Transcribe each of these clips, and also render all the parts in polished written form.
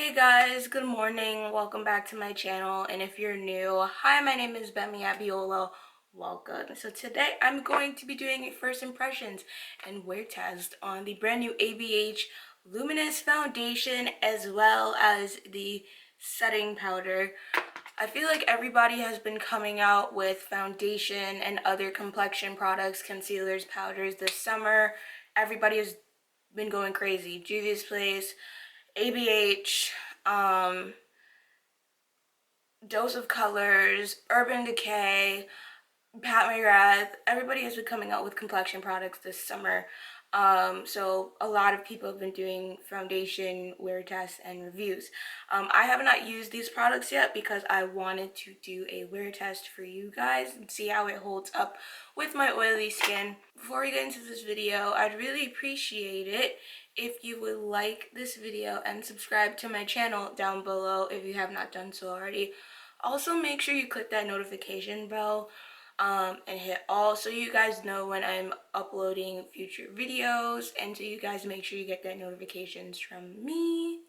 Hey guys, good morning. Welcome back to my channel. And if you're new, hi, my name is Gbemi Abiola. Welcome. So today I'm going to be doing a first impressions and wear test on the brand new ABH Luminous foundation as well as the setting powder. I feel like everybody has been coming out with foundation and other complexion products, concealers, powders this summer. Everybody has been going crazy. Juvia's Place, ABH, Dose of Colors, Urban Decay, McGrath. Everybody has been coming out with complexion products this summer. So a lot of people have been doing foundation wear tests and reviews. I have not used these products yet because I wanted to do a wear test for you guys and see how it holds up with my oily skin. Before we get into this video, I'd really appreciate it if you would like this video and subscribe to my channel down below if you have not done so already. Also, make sure you click that notification bell and hit all so you guys know when I'm uploading future videos, and so you guys make sure you get that notifications from me.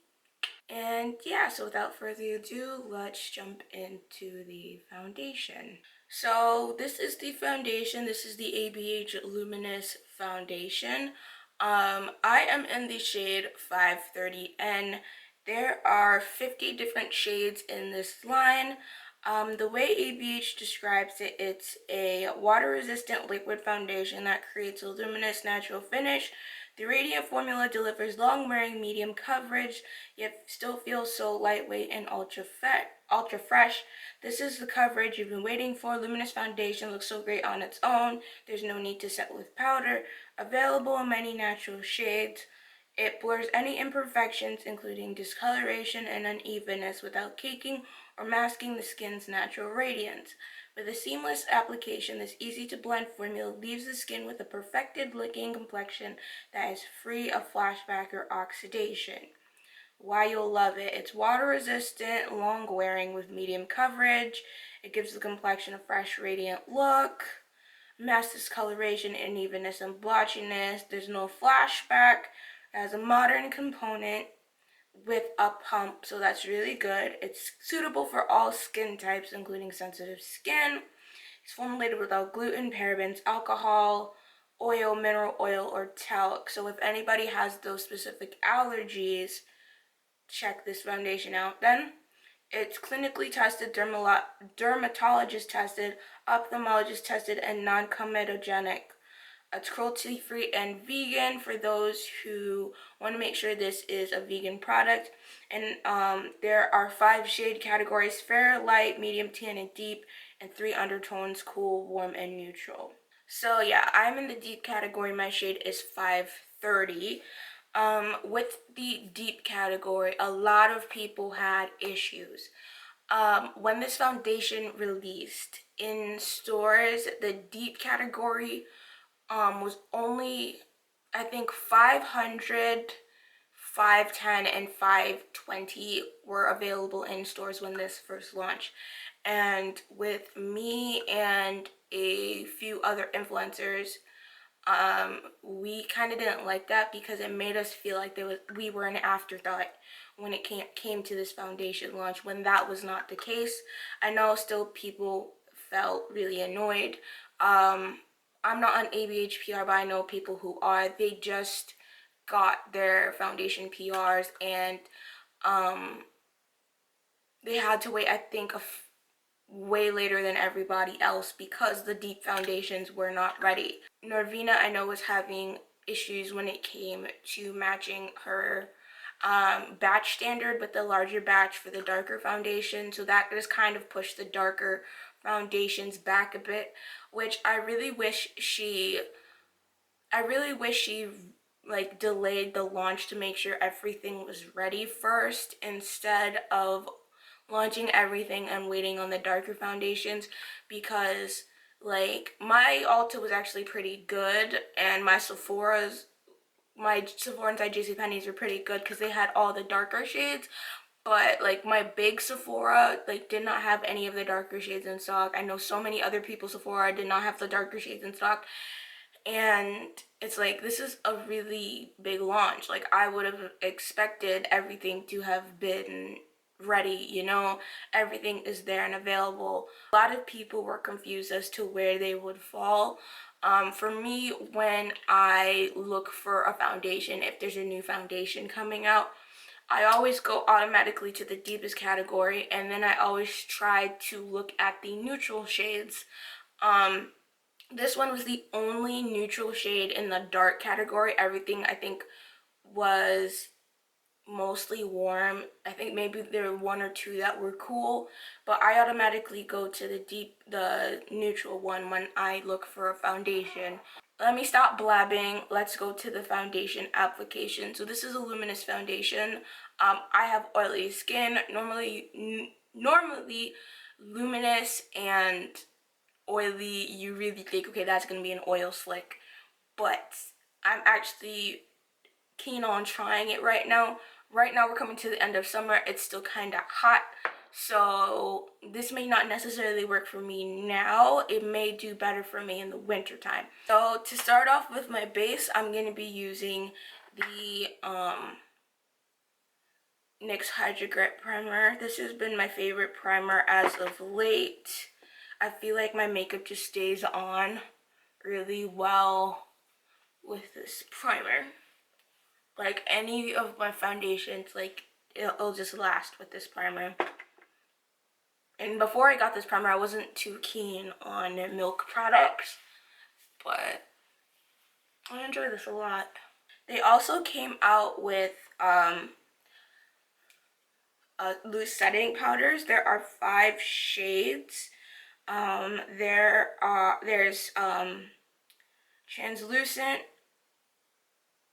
And yeah, so without further ado, let's jump into the foundation. So this is the foundation. This is the ABH Luminous foundation. I am in the shade 530N. There are 50 different shades in this line. The way ABH describes it, it's a water-resistant liquid foundation that creates a luminous natural finish. The radiant formula delivers long-wearing medium coverage, yet still feels so lightweight and ultra fresh. This is the coverage you've been waiting for. Luminous foundation looks so great on its own. There's no need to set with powder. Available in many natural shades. It blurs any imperfections, including discoloration and unevenness, without caking or masking the skin's natural radiance. With a seamless application, this easy-to-blend formula leaves the skin with a perfected-looking complexion that is free of flashback or oxidation. Why you'll love it. It's water-resistant, long-wearing with medium coverage. It gives the complexion a fresh, radiant look. Masks discoloration, unevenness, and blotchiness. There's no flashback. It has a modern component with a pump, so that's really good. It's suitable for all skin types, including sensitive skin. It's formulated without gluten, parabens, alcohol, oil, mineral oil, or talc. So if anybody has those specific allergies, check this foundation out. Then it's clinically tested, dermatologist tested, ophthalmologist tested, and non-comedogenic. It's cruelty-free and vegan for those who want to make sure this is a vegan product. And there are 5 shade categories: fair, light, medium, tan, and deep, and 3 undertones: cool, warm, and neutral. So yeah, I'm in the deep category. My shade is 530. With the deep category, a lot of people had issues. When this foundation released in stores, the deep category was only, I think, 500, 510, and 520 were available in stores when this first launched. And with me and a few other influencers, we kind of didn't like that because it made us feel like we were an afterthought when it came to this foundation launch, when that was not the case. I know still people felt really annoyed. I'm not on ABH PR, but I know people who are. They just got their foundation PRs, and they had to wait, I think, way later than everybody else because the deep foundations were not ready. Norvina, I know, was having issues when it came to matching her batch standard with the larger batch for the darker foundation, so that just kind of pushed the darker foundations back a bit, which I really wish she like delayed the launch to make sure everything was ready first instead of launching everything and waiting on the darker foundations, because like my Ulta was actually pretty good, and my Sephora inside JCPenney's were pretty good because they had all the darker shades. But like my big Sephora like did not have any of the darker shades in stock. I know so many other people Sephora did not have the darker shades in stock. And it's like, this is a really big launch. Like, I would have expected everything to have been ready, you know, everything is there and available. A lot of people were confused as to where they would fall. For me, when I look for a foundation, if there's a new foundation coming out, I always go automatically to the deepest category, and then I always try to look at the neutral shades. This one was the only neutral shade in the dark category. Everything, I think, was mostly warm. I think maybe there were one or two that were cool, but I automatically go to the neutral one when I look for a foundation. Let me stop blabbing. Let's go to the foundation application. So this is a Luminous foundation. I have oily skin. Normally Luminous and oily, you really think, okay, that's gonna be an oil slick, but I'm actually keen on trying it right now. Right now we're coming to the end of summer. It's still kind of hot, so this may not necessarily work for me now. It may do better for me in the winter time. So to start off with my base, I'm going to be using the NYX Hydra Grip Primer. This has been my favorite primer as of late. I feel like my makeup just stays on really well with this primer. Like, any of my foundations, like, it'll just last with this primer. And before I got this primer, I wasn't too keen on milk products, but I enjoy this a lot. They also came out with loose setting powders. There are 5 shades. There's translucent,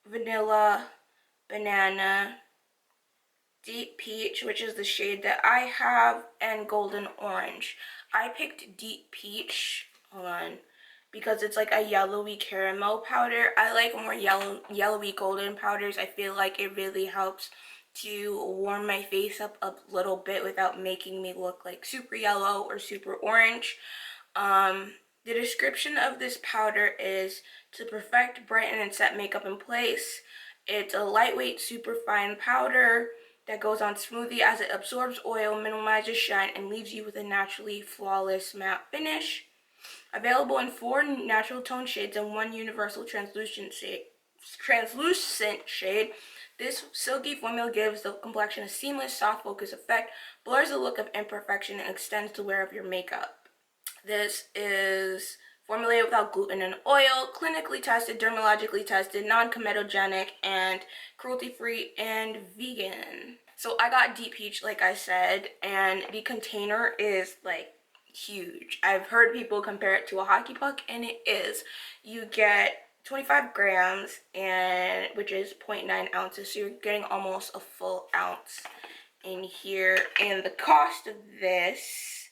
vanilla, banana, deep peach, which is the shade that I have, and golden orange. I picked deep peach, hold on, because it's like a yellowy caramel powder. I like more yellowy golden powders. I feel like it really helps to warm my face up a little bit without making me look like super yellow or super orange. The description of this powder is to perfect, brighten, and set makeup in place. It's a lightweight, super fine powder that goes on smoothly as it absorbs oil, minimizes shine, and leaves you with a naturally flawless matte finish. Available in 4 natural tone shades and 1 universal translucent shade. This silky formula gives the complexion a seamless, soft focus effect, blurs the look of imperfection, and extends the wear of your makeup. This is formulated without gluten and oil, clinically tested, dermatologically tested, non-comedogenic, and cruelty-free and vegan. So I got deep peach, like I said, and the container is like huge. I've heard people compare it to a hockey puck, and it is. You get 25 grams, and which is 0.9 ounces, so you're getting almost a full ounce in here. And the cost of this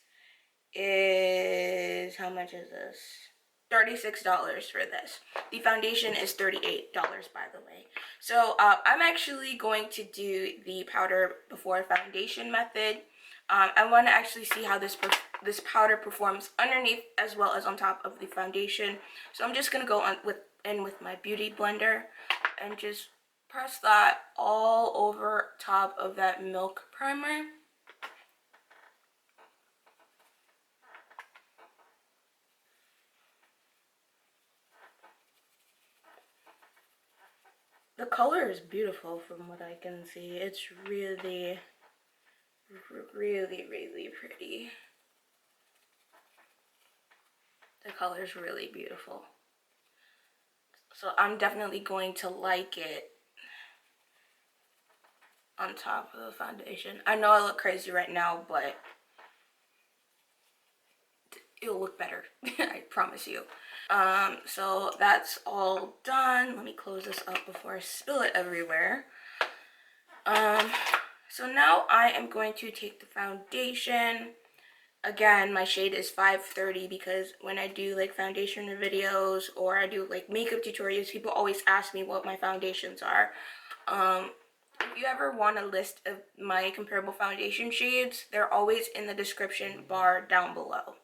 is, how much is this? $36 for this. The foundation is $38, by the way. So I'm actually going to do the powder before foundation method. I want to actually see how this powder performs underneath as well as on top of the foundation. So I'm just going to go in with my beauty blender and just press that all over top of that milk primer. The color is beautiful from what I can see. It's really, really, really pretty. The color is really beautiful. So I'm definitely going to like it on top of the foundation. I know I look crazy right now, but it'll look better. I promise you. So that's all done. Let me close this up before I spill it everywhere. So now I am going to take the foundation. Again, my shade is 530 because when I do like foundation videos or I do like makeup tutorials, people always ask me what my foundations are. If you ever want a list of my comparable foundation shades, they're always in the description bar down below.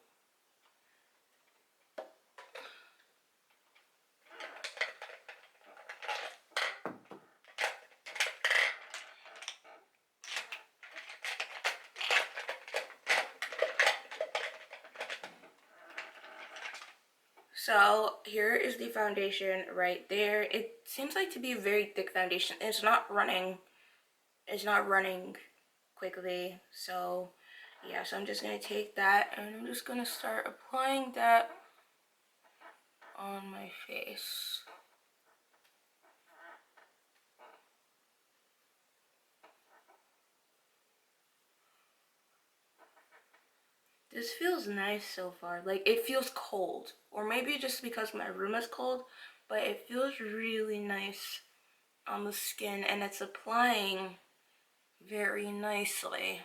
So here is the foundation right there. It seems like to be a very thick foundation. It's not running quickly. So yeah, so I'm just gonna take that and I'm just gonna start applying that on my face. This feels nice so far. Like, it feels cold, or maybe just because my room is cold, but it feels really nice on the skin and it's applying very nicely.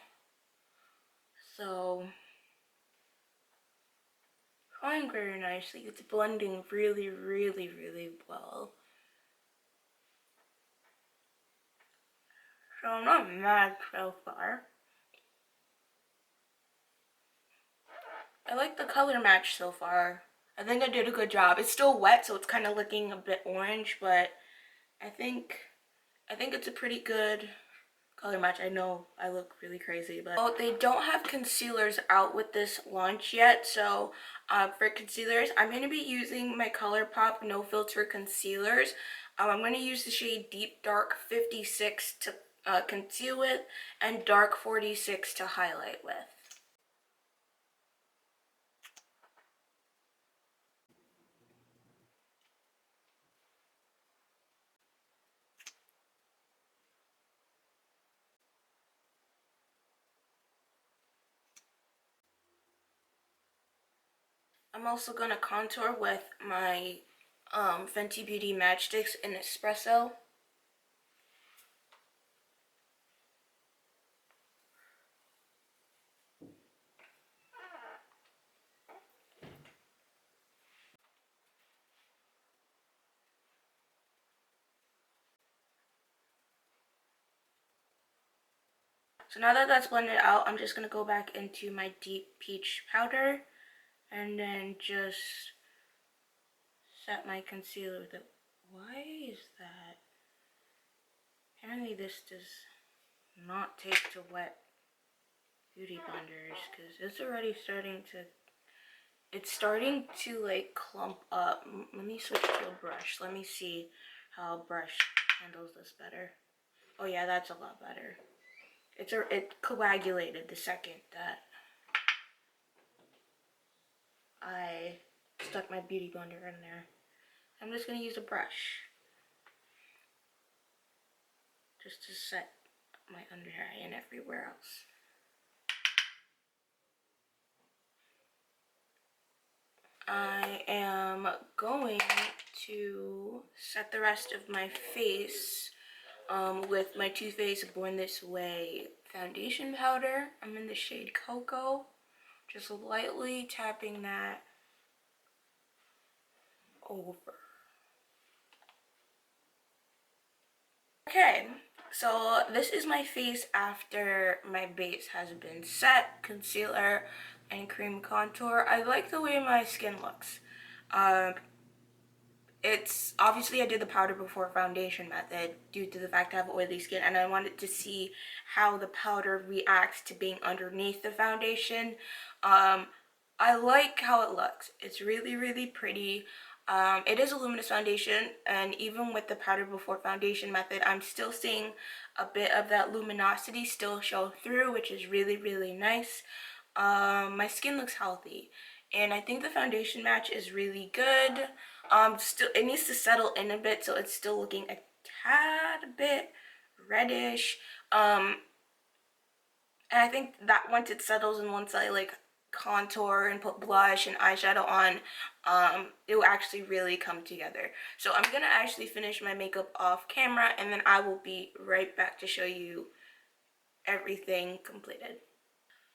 So applying very nicely. It's blending really, really, really well. So I'm not mad so far. I like the color match so far. I think I did a good job. It's still wet, so it's kind of looking a bit orange, but I think it's a pretty good color match. I know I look really crazy, but oh, they don't have concealers out with this launch yet. So for concealers, I'm going to be using my ColourPop No Filter concealers. I'm going to use the shade Deep Dark 56 to conceal with and Dark 46 to highlight with. I'm also going to contour with my Fenty Beauty Matchsticks in Espresso. So now that that's blended out, I'm just going to go back into my Deep Peach powder and then just set my concealer with it. Why is that? Apparently this does not take to wet beauty blenders because it's already starting to, it's starting to like clump up. Let me switch to a brush. Let me see how a brush handles this better. Oh yeah, that's a lot better. It coagulated the second that I stuck my beauty blender in there. I'm just gonna use a brush just to set my under eye and everywhere else. I am going to set the rest of my face with my Too Faced Born This Way foundation powder. I'm in the shade Cocoa. Just lightly tapping that over. Okay, so this is my face after my base has been set, concealer, and cream contour. I like the way my skin looks. It's obviously I did the powder before foundation method due to the fact I have oily skin, and I wanted to see how the powder reacts to being underneath the foundation. I like how it looks. It's really, really pretty. It is a luminous foundation, and even with the powder before foundation method, I'm still seeing a bit of that luminosity still show through, which is really, really nice. My skin looks healthy, and I think the foundation match is really good. Still, it needs to settle in a bit, so it's still looking a tad bit reddish. And I think that once it settles and once I like contour and put blush and eyeshadow on, it will actually really come together. So I'm gonna actually finish my makeup off camera, and then I will be right back to show you everything completed.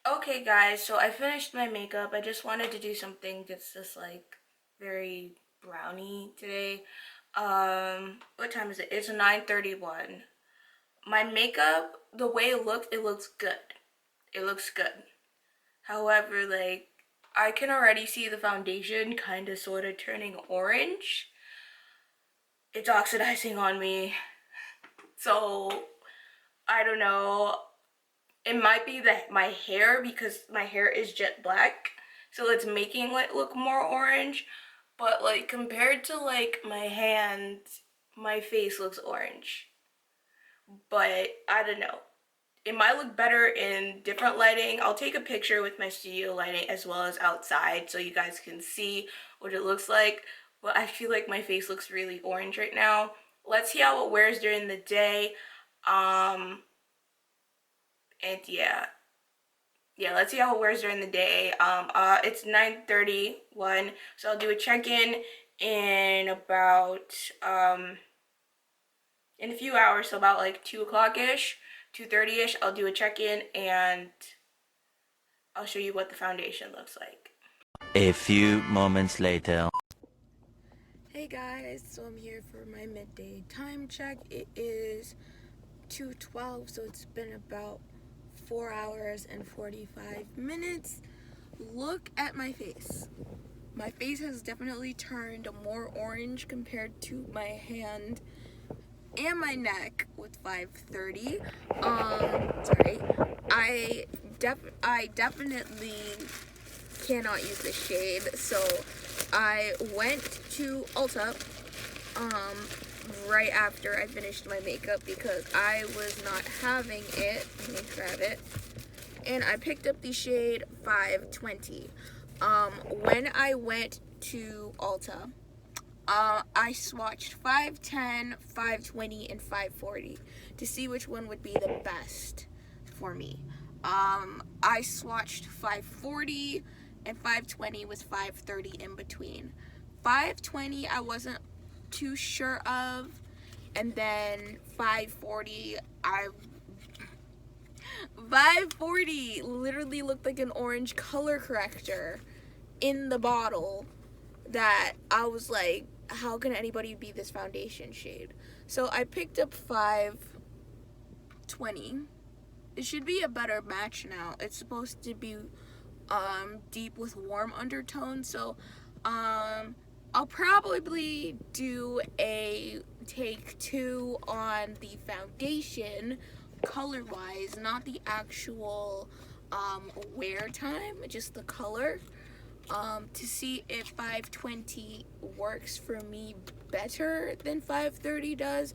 Okay guys, so I finished my makeup. I just wanted to do something that's just like very browny today. What time is it? It's 9:31. My makeup, the way it looks good. It looks good. However, like, I can already see the foundation kind of sort of turning orange. It's oxidizing on me. So, I don't know. It might be that my hair, because my hair is jet black, so it's making it look more orange. but like compared to like my hand, my face looks orange. But I don't know. It might look better in different lighting. I'll take a picture with my studio lighting as well as outside so you guys can see what it looks like. But I feel like my face looks really orange right now. Let's see how it wears during the day. And yeah, let's see how it wears during the day. It's 9:31, so I'll do a check-in in about in a few hours, so about like 2 o'clock-ish, 2:30-ish. I'll do a check-in and I'll show you what the foundation looks like. A few moments later. Hey guys, so I'm here for my midday time check. It is 2:12, so it's been about 4 hours and 45 minutes. Look at my face. My face has definitely turned more orange compared to my hand and my neck with 530. Sorry. I definitely cannot use this shade, so I went to Ulta right after I finished my makeup because I was not having it. Let me grab it. And I picked up the shade 520. When I went to Ulta, I swatched 510, 520, and 540 to see which one would be the best for me. I swatched 540 and 520 with 530 in between. 520 I wasn't too sure of, and then 540 540 literally looked like an orange color corrector in the bottle that I was like, how can anybody be this foundation shade? So I picked up 520. It should be a better match now. It's supposed to be deep with warm undertones, so I'll probably do a take 2 on the foundation color wise, not the actual wear time, just the color, to see if 520 works for me better than 530 does.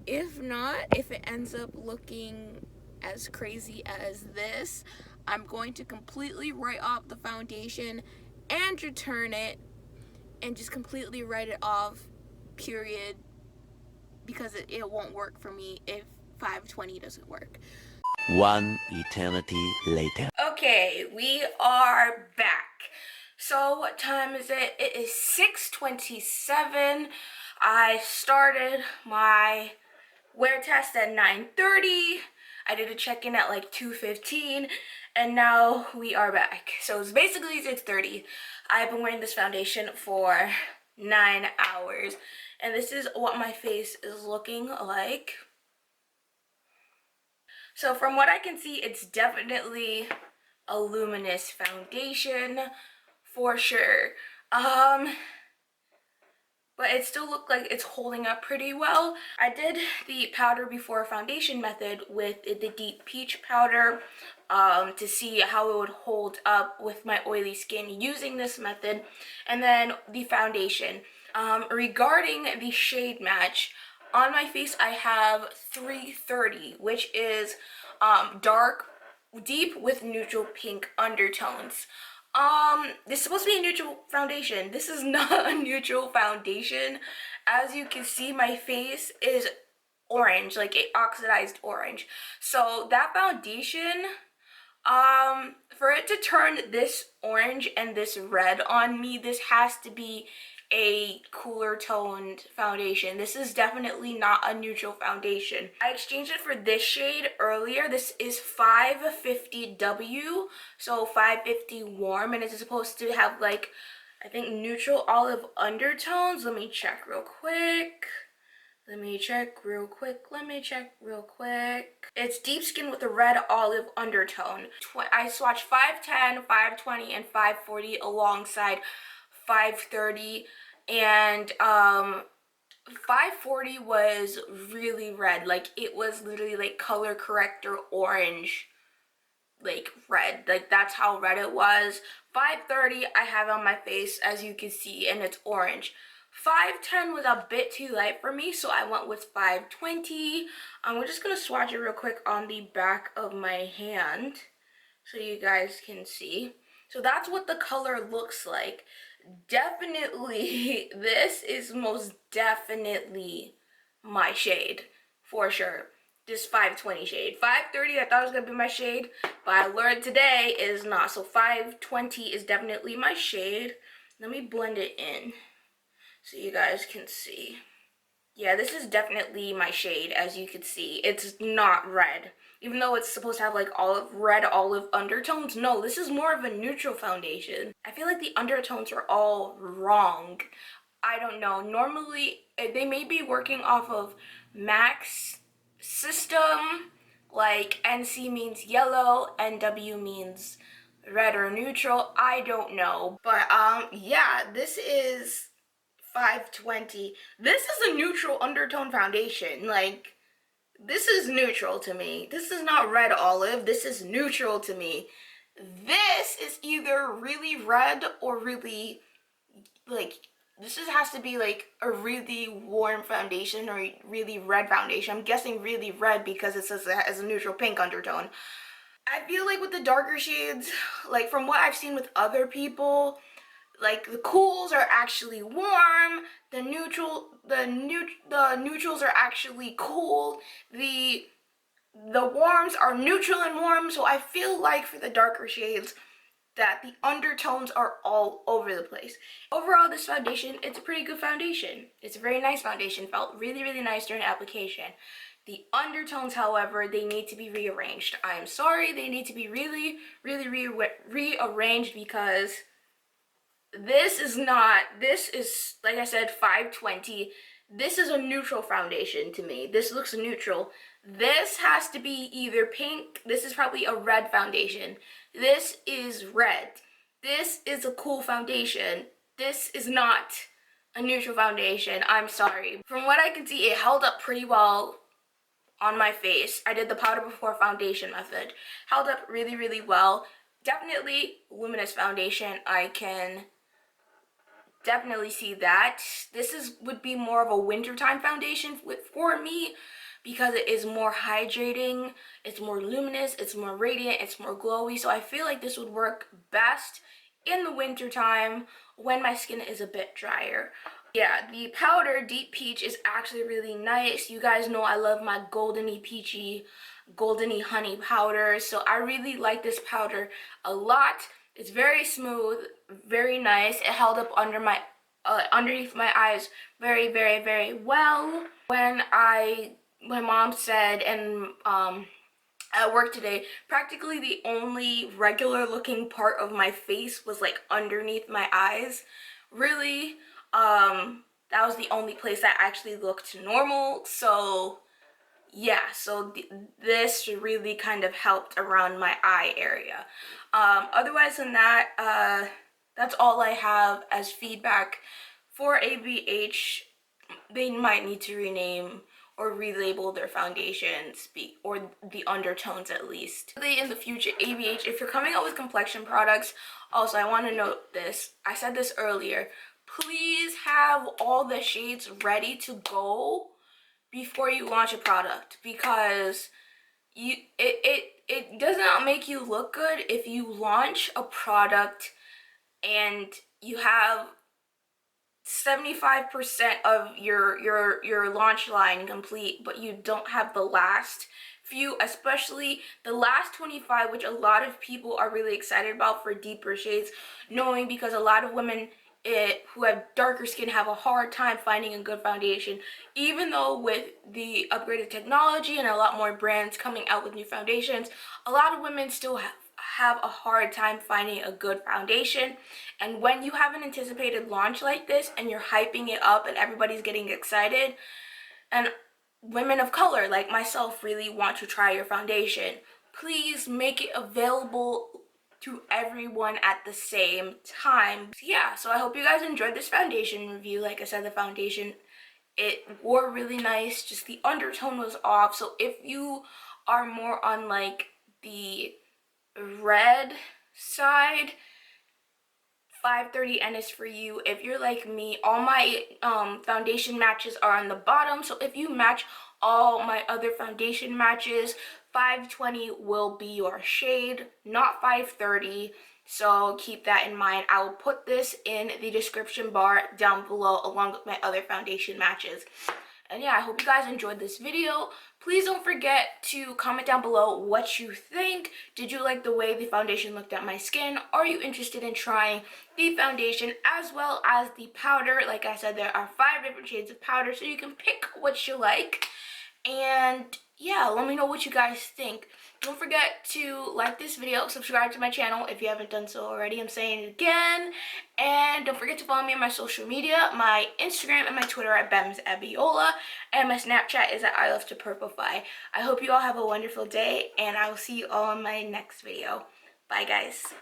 If not, if it ends up looking as crazy as this, I'm going to completely write off the foundation and return it and just completely write it off, period, because it won't work for me if 520 doesn't work. One eternity later. Okay, we are back. So what time is it? It is 6:27. I started my wear test at 9:30. I did a check-in at like 2:15, and now we are back. So it's basically 6:30. I've been wearing this foundation for 9 hours, and this is what my face is looking like. So from what I can see, it's definitely a luminous foundation for sure. But it still looked like it's holding up pretty well. I did the powder before foundation method with the deep peach powder to see how it would hold up with my oily skin using this method, and then the foundation. Regarding the shade match, on my face I have 330, which is dark, deep with neutral pink undertones. This is supposed to be a neutral foundation. This is not a neutral foundation. As you can see, my face is orange, like a oxidized orange. So that foundation, for it to turn this orange and this red on me, this has to be a cooler toned foundation. This is definitely not a neutral foundation. I exchanged it for this shade earlier. This is 550W, so 550 warm, and it's supposed to have like, I think, neutral olive undertones. Let me check real quick. It's deep skin with a red olive undertone. I swatched 510, 520, and 540 alongside 530, and 540 was really red. Like, it was literally like color corrector orange. like red. Like that's how red it was. 530 I have on my face, as you can see, and it's orange. 510 was a bit too light for me, so I went with 520. We're just gonna swatch it real quick on the back of my hand so you guys can see. So that's what the color looks like. Definitely, this is most definitely my shade, for sure. This 520 shade. 530 I thought it was gonna be my shade, but I learned today it is not. So 520 is definitely my shade. Let me blend it in so you guys can see. Yeah, this is definitely my shade, as you can see. It's not red. Even though it's supposed to have like red olive undertones, no, this is more of a neutral foundation. I feel like the undertones are all wrong. I don't know. Normally, they may be working off of MAC's system, like NC means yellow, NW means red or neutral. I don't know. But yeah, this is 520. This is a neutral undertone foundation. Like, this is neutral to me. This is not red olive. This is neutral to me. This is either really red or really, like, has to be like a really warm foundation or really red foundation. I'm guessing really red because it says it has a neutral pink undertone. I feel like with the darker shades, like from what I've seen with other people, like the cools are actually warm, the neutrals are actually cool, the warms are neutral and warm. So I feel like for the darker shades that the undertones are all over the place. Overall, this foundation, it's a pretty good foundation. It's a very nice foundation. Felt really, really nice during application. The undertones, however, they need to be rearranged. I am sorry, they need to be really, really rearranged because this is, like I said, 520. This is a neutral foundation to me. This looks neutral. This has to be either pink. This is probably a red foundation. This is red. This is a cool foundation. This is not a neutral foundation. I'm sorry. From what I can see, it held up pretty well on my face. I did the powder before foundation method. Held up really, really well. Definitely Luminous foundation. I can definitely see that. This would be more of a wintertime foundation for me because it is more hydrating, it's more luminous, it's more radiant, it's more glowy. So I feel like this would work best in the wintertime when my skin is a bit drier. Yeah, the powder Deep Peach is actually really nice. You guys know I love my goldeny peachy, goldeny honey powder. So I really like this powder a lot. It's very smooth, very nice. It held up under my underneath my eyes very, very, very well. When my mom said, and at work today, practically the only regular looking part of my face was like underneath my eyes. Really, that was the only place that actually looked normal. So yeah, so this really kind of helped around my eye area. Otherwise than that, that's all I have as feedback for ABH. They might need to rename or relabel their foundations, or the undertones at least. In the future, ABH, if you're coming out with complexion products, also I want to note this, I said this earlier, please have all the shades ready to go before you launch a product, because it does not make you look good if you launch a product and you have 75% of your launch line complete, but you don't have the last few, especially the last 25, which a lot of people are really excited about for deeper shades, knowing because a lot of women who have darker skin have a hard time finding a good foundation. Even though with the upgraded technology and a lot more brands coming out with new foundations, a lot of women still have a hard time finding a good foundation. And when you have an anticipated launch like this and you're hyping it up and everybody's getting excited, and women of color like myself really want to try your foundation, please make it available to everyone at the same time. Yeah, so I hope you guys enjoyed this foundation review. Like I said, the foundation, it wore really nice, just the undertone was off. So if you are more on like the red side, 530N is for you. If you're like me, all my foundation matches are on the bottom, so if you match all my other foundation matches, 520 will be your shade, not 530. So keep that in mind. I will put this in the description bar down below along with my other foundation matches. And yeah, I hope you guys enjoyed this video. Please don't forget to comment down below what you think. Did you like the way the foundation looked at my skin? Are you interested in trying the foundation as well as the powder? Like I said, there are 5 different shades of powder, so you can pick what you like. And yeah, let me know what you guys think. Don't forget to like this video, subscribe to my channel if you haven't done so already. I'm saying it again. And don't forget to follow me on my social media, my Instagram and my Twitter at Gbemi Abiola, and my Snapchat is at I Love to Purplefy. I hope you all have a wonderful day, and I will see you all in my next video. Bye, guys.